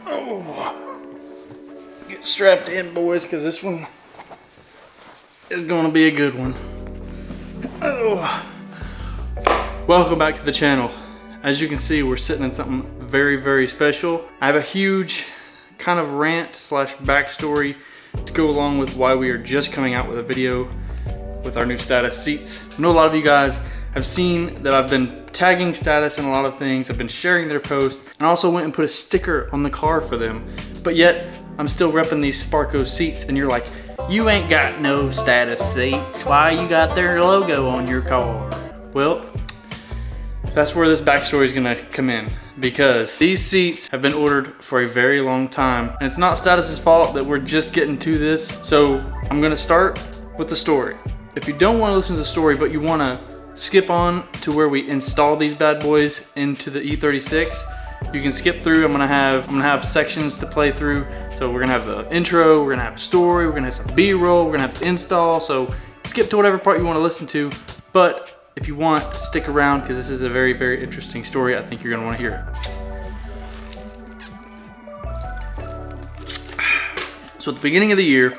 Oh, get strapped in, boys, because this one is going to be a good one. Oh. Welcome back to the channel. As you can see, we're sitting in something very, very special. I have a huge kind of rant slash backstory to go along with why we are just coming out with a video with our new Status seats. I know a lot of you guys have seen that I've been tagging Status in a lot of things. I've been sharing their posts, and also went and put a sticker on the car for them. But yet, I'm still repping these Sparko seats, and you're like, you ain't got no Status seats. Why you got their logo on your car? Well, that's where this backstory is gonna come in, because these seats have been ordered for a very long time, and it's not Status's fault that we're just getting to this. So I'm gonna start with the story. If you don't want to listen to the story, but you want to skip on to where we install these bad boys into the E36, you can skip through. I'm gonna have sections to play through. So we're gonna have the intro, we're gonna have a story, we're gonna have some B-roll, we're gonna have the install. So skip to whatever part you want to listen to. But if you want, stick around, because this is a very, very interesting story. I think you're gonna want to hear it. So at the beginning of the year,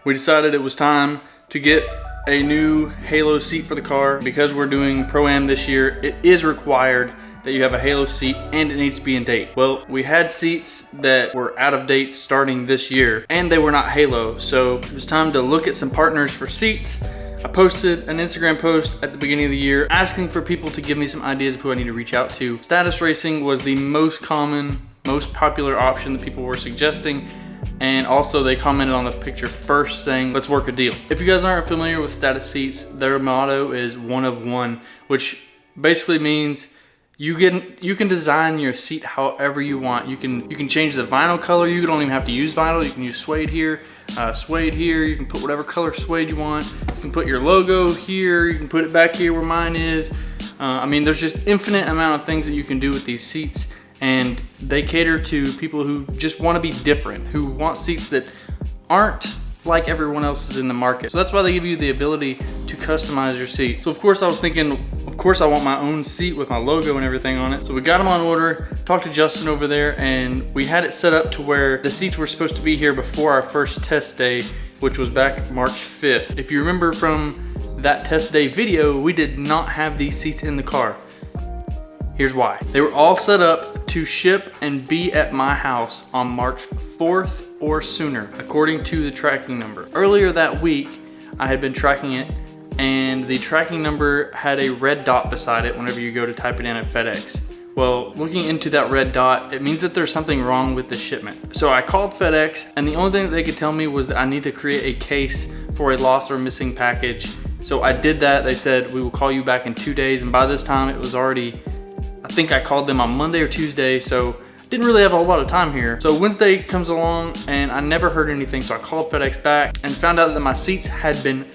we decided it was time to get a new halo seat for the car. Because we're doing Pro-Am this year, it is required that you have a halo seat, and it needs to be in date. Well, we had seats that were out of date starting this year, and they were not halo. So it was time to look at some partners for seats. I posted an Instagram post at the beginning of the year asking for people to give me some ideas of who I need to reach out to. Status Racing was the most common, most popular option that people were suggesting. And also they commented on the picture first saying, let's work a deal. If you guys aren't familiar with Status seats, their motto is one of one, which basically means you can design your seat however you want. You can change the vinyl color. You don't even have to use vinyl. You can use suede here, suede here. You can put whatever color suede you want. You can put your logo here. You can put it back here where mine is. I mean, there's just infinite amount of things that you can do with these seats. And they cater to people who just want to be different, who want seats that aren't like everyone else's in the market. So that's why they give you the ability to customize your seat. So of course I was thinking, of course I want my own seat with my logo and everything on it. So we got them on order, talked to Justin over there, and we had it set up to where the seats were supposed to be here before our first test day, which was back March 5th. If you remember from that test day video, we did not have these seats in the car. Here's why. They were all set up to ship and be at my house on March 4th or sooner, according to the tracking number. Earlier that week, I had been tracking it, and the tracking number had a red dot beside it whenever you go to type it in at FedEx. Well, looking into that red dot, it means that there's something wrong with the shipment. So I called FedEx, and the only thing that they could tell me was that I need to create a case for a lost or missing package. So I did that. They said, we will call you back in 2 days, and by this time it was already, I think I called them on Monday or Tuesday, so didn't really have a whole lot of time here. So Wednesday comes along and I never heard anything, so I called FedEx back and found out that my seats had been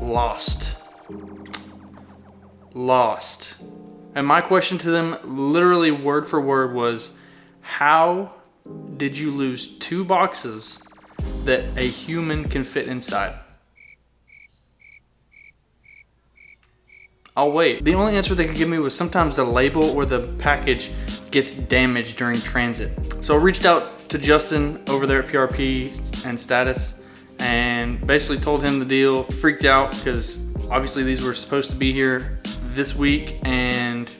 lost. Lost. And my question to them, literally word for word, was, how did you lose 2 boxes that a human can fit inside? I'll wait. The only answer they could give me was sometimes the label or the package gets damaged during transit. So I reached out to Justin over there at PRP and Status and basically told him the deal. Freaked out because obviously these were supposed to be here this week, and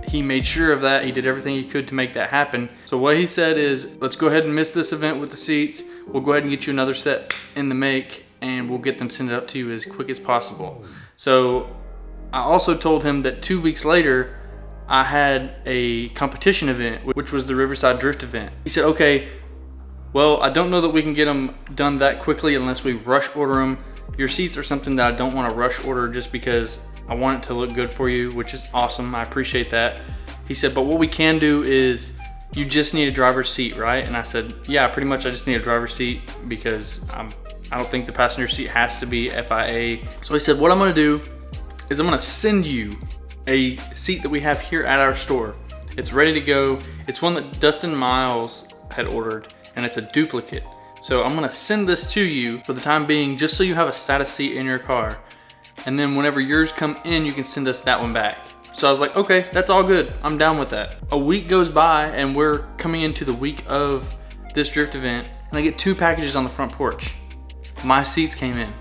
he made sure of that. He did everything he could to make that happen. So what he said is, let's go ahead and miss this event with the seats. We'll go ahead and get you another set in the make, and we'll get them sent up to you as quick as possible. So I also told him that 2 weeks later, I had a competition event, which was the Riverside Drift event. He said, okay, well, I don't know that we can get them done that quickly unless we rush order them. Your seats are something that I don't want to rush order just because I want it to look good for you, which is awesome. I appreciate that. He said, but what we can do is, you just need a driver's seat, right? And I said, yeah, pretty much I just need a driver's seat because I don't think the passenger seat has to be FIA. So he said, what I'm gonna do is I'm gonna send you a seat that we have here at our store. It's ready to go. It's one that Dustin Miles had ordered, and it's a duplicate. So I'm gonna send this to you for the time being, just so you have a Status seat in your car. And then whenever yours come in, you can send us that one back. So I was like, okay, that's all good. I'm down with that. A week goes by and we're coming into the week of this drift event, and I get 2 packages on the front porch. My seats came in.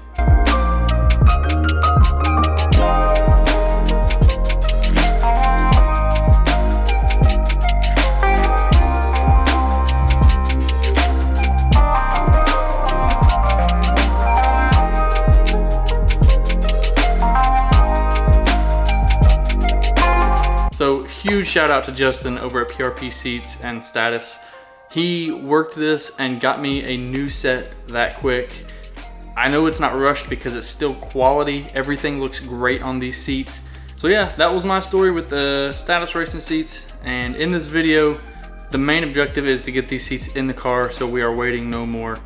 So huge shout out to Justin over at PRP Seats and Status. He worked this and got me a new set that quick. I know it's not rushed because it's still quality. Everything looks great on these seats. So yeah, that was my story with the Status Racing seats. And in this video, the main objective is to get these seats in the car, so we are waiting no more.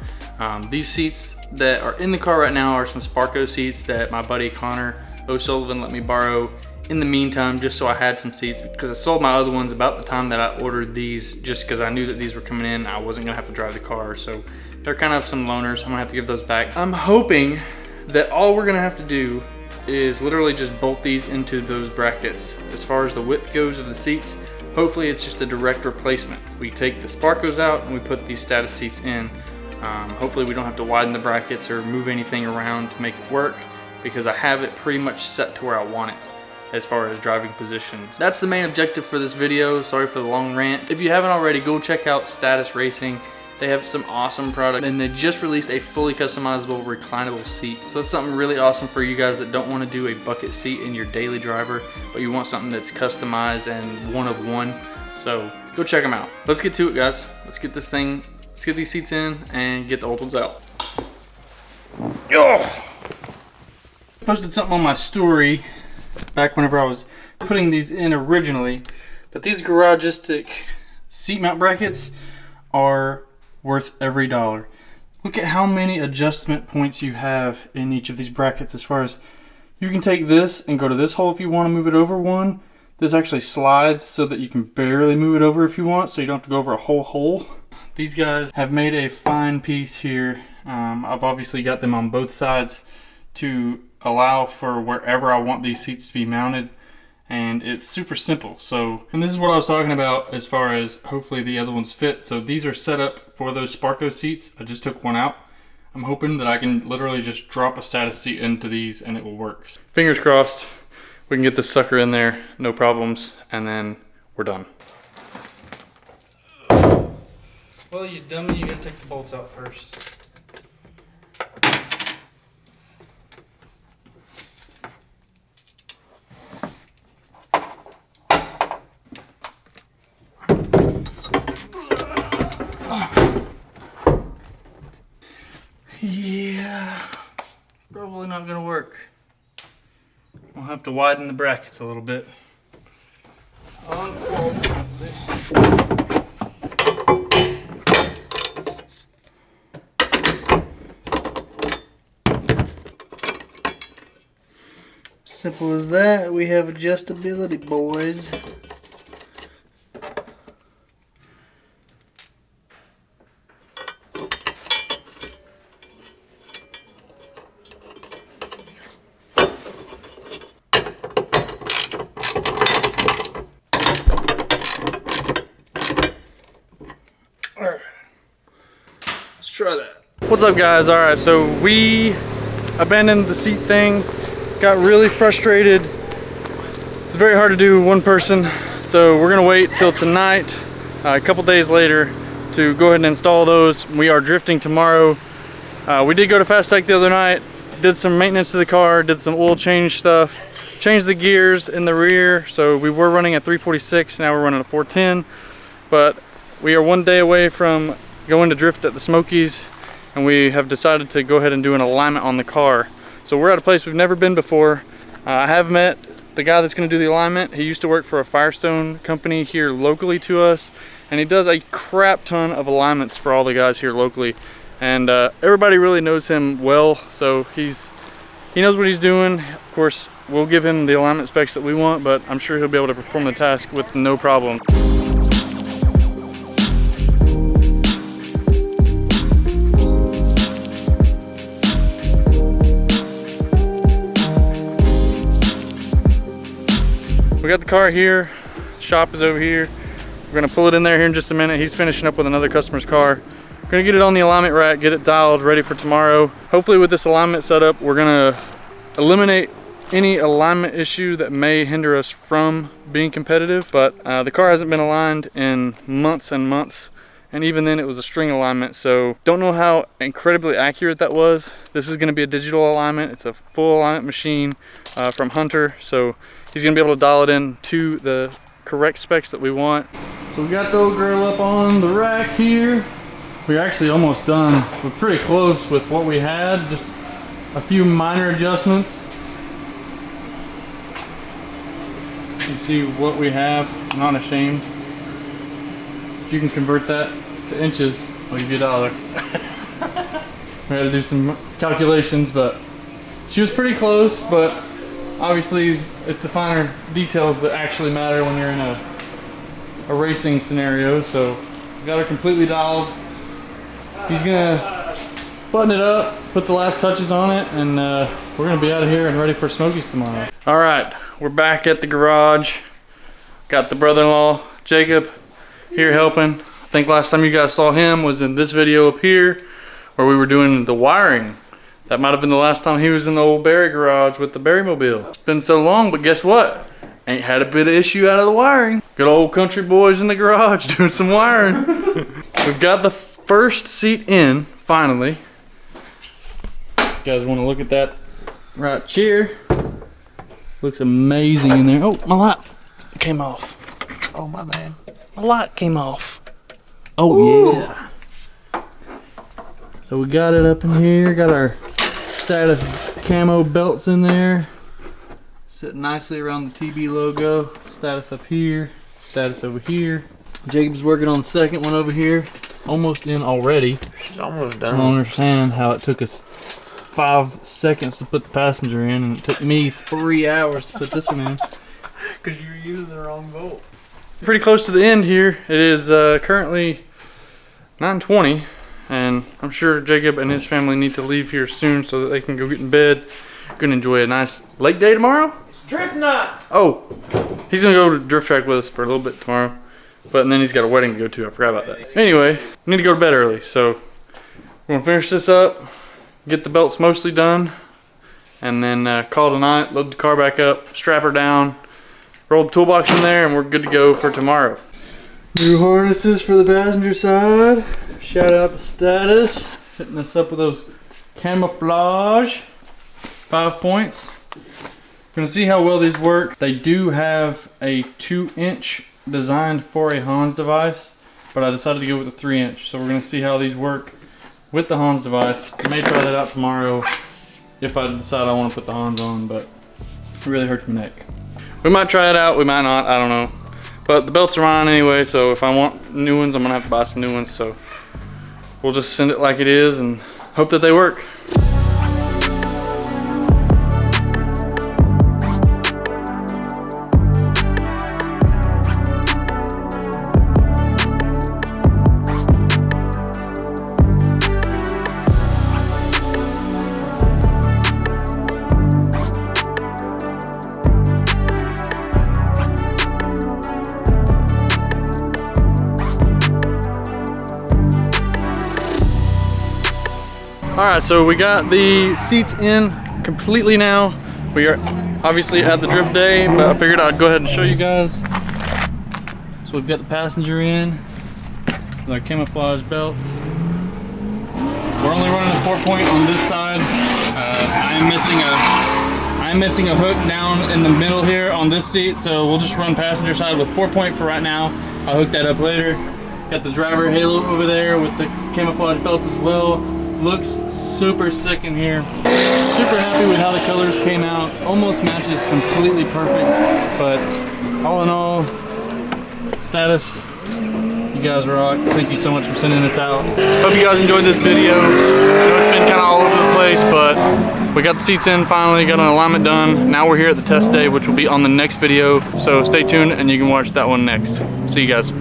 These seats that are in the car right now are some Sparco seats that my buddy Connor O'Sullivan let me borrow in the meantime, just so I had some seats, because I sold my other ones about the time that I ordered these, just because I knew that these were coming in. I wasn't gonna have to drive the car, so they're kind of some loaners. I'm gonna have to give those back. I'm hoping that all we're gonna have to do is literally just bolt these into those brackets. As far as the width goes of the seats, hopefully it's just a direct replacement. We take the Sparcos out and we put these Status seats in. Hopefully we don't have to widen the brackets or move anything around to make it work, because I have it pretty much set to where I want it as far as driving positions. That's the main objective for this video. Sorry for the long rant. If you haven't already, go check out Status Racing. They have some awesome product, and they just released a fully customizable reclinable seat. So that's something really awesome for you guys that don't want to do a bucket seat in your daily driver, but you want something that's customized and one of one. So go check them out. Let's get to it, guys. Let's get these seats in and get the old ones out. I posted something on my story back whenever I was putting these in originally, but these Garagistic seat mount brackets are worth every dollar. Look at how many adjustment points you have in each of these brackets. As far as, you can take this and go to this hole if you want to move it over one. This actually slides so that you can barely move it over if you want, so you don't have to go over a whole hole. These guys have made a fine piece here. I've obviously got them on both sides to allow for wherever I want these seats to be mounted, and it's super simple. So, and this is what I was talking about as far as hopefully the other ones fit. So these are set up for those Sparco seats. I just took one out. I'm hoping that I can literally just drop a Status seat into these and it will work. Fingers crossed we can get this sucker in there, no problems, and then we're done. Well, you dummy, you gotta take the bolts out first. Yeah, probably not gonna work. We'll have to widen the brackets a little bit. Unfortunately. Simple as that. We have adjustability, boys. Try that. What's up, guys? All right, so we abandoned the seat thing, got really frustrated. It's very hard to do one person, so we're gonna wait till tonight, a couple days later, to go ahead and install those. We are drifting tomorrow. We did go to Fast Tech the other night, did some maintenance to the car, did some oil change stuff, changed the gears in the rear. So we were running at 346, now we're running at 410, but we are one day away from going to drift at the Smokies, and we have decided to go ahead and do an alignment on the car. So we're at a place we've never been before. I have met the guy that's going to do the alignment. He used to work for a Firestone company here locally to us, and he does a crap ton of alignments for all the guys here locally, and everybody really knows him well, so he knows what he's doing. Of course, we'll give him the alignment specs that we want, but I'm sure he'll be able to perform the task with no problem. we got the car here. Shop is over here. We're gonna pull it in there here in just a minute. He's finishing up with another customer's car. We're gonna get it on the alignment rack, get it dialed, ready for tomorrow. Hopefully with this alignment setup, we're gonna eliminate any alignment issue that may hinder us from being competitive. But the car hasn't been aligned in months and months. And even then it was a string alignment. So don't know how incredibly accurate that was. This is gonna be a digital alignment. It's a full alignment machine from Hunter. So he's gonna be able to dial it in to the correct specs that we want. So we got the old girl up on the rack here. We're actually almost done. We're pretty close with what we had, just a few minor adjustments. You can see what we have, I'm not ashamed. If you can convert that to inches, I'll give you $1. We had to do some calculations, but she was pretty close, but obviously it's the finer details that actually matter when you're in a racing scenario. So we got her completely dialed. He's gonna button it up, put the last touches on it, and we're gonna be out of here and ready for Smokies tomorrow. All right, we're back at the garage. Got the brother-in-law, Jacob, here helping. I think last time you guys saw him was in this video up here where we were doing the wiring. That might have been the last time he was in the old Barry garage with the Barry mobile. It's been so long, but guess what? Ain't had a bit of issue out of the wiring. Good old country boys in the garage doing some wiring. We've got the first seat in, finally. You guys want to look at that right here? Looks amazing in there. Oh, my light came off. Oh, my bad. My light came off. Oh, ooh. Yeah. So we got it up in here. Got our status camo belts in there. Sitting nicely around the TB logo. Status up here. Status over here. Jacob's working on the second one over here. Almost in already. She's almost done. I don't understand how it took us 5 seconds to put the passenger in, and it took me 3 hours to put this one in. Because you were using the wrong bolt. Pretty close to the end here. It is currently 9:20, and I'm sure Jacob and his family need to leave here soon so that they can go get in bed. Gonna enjoy a nice lake day tomorrow. Drift night! Oh, he's gonna go to drift track with us for a little bit tomorrow. But then he's got a wedding to go to. I forgot about that. Anyway, we need to go to bed early, so we're gonna finish this up, get the belts mostly done, and then call it a night, load the car back up, strap her down, roll the toolbox in there, and we're good to go for tomorrow. New harnesses for the passenger side. Shout out to Status, hitting us up with those camouflage 5 points. Gonna see how well these work. They do have a 2-inch designed for a Hans device, but I decided to go with a 3-inch. So we're gonna see how these work with the Hans device. I may try that out tomorrow if I decide I want to put the Hans on, but it really hurts my neck. We might try it out, we might not, I don't know. But the belts are on anyway, so if I want new ones, I'm gonna have to buy some new ones. So we'll just send it like it is and hope that they work. Alright, so we got the seats in completely now. We are obviously at the drift day, but I figured I'd go ahead and show you guys. So we've got the passenger in with our camouflage belts. We're only running a 4-point on this side. I'm missing a hook down in the middle here on this seat, so we'll just run passenger side with 4-point for right now. I'll hook that up later. Got the driver halo over there with the camouflage belts as well. Looks super sick in here. Super happy with how the colors came out. Almost matches completely perfect, but all in all, Status, you guys rock. Thank you so much for sending this out. Hope you guys enjoyed this video. I know it's been kind of all over the place, but we got the seats in finally, got an alignment done. Now we're here at the test day, which will be on the next video, so stay tuned and you can watch that one next. See you guys.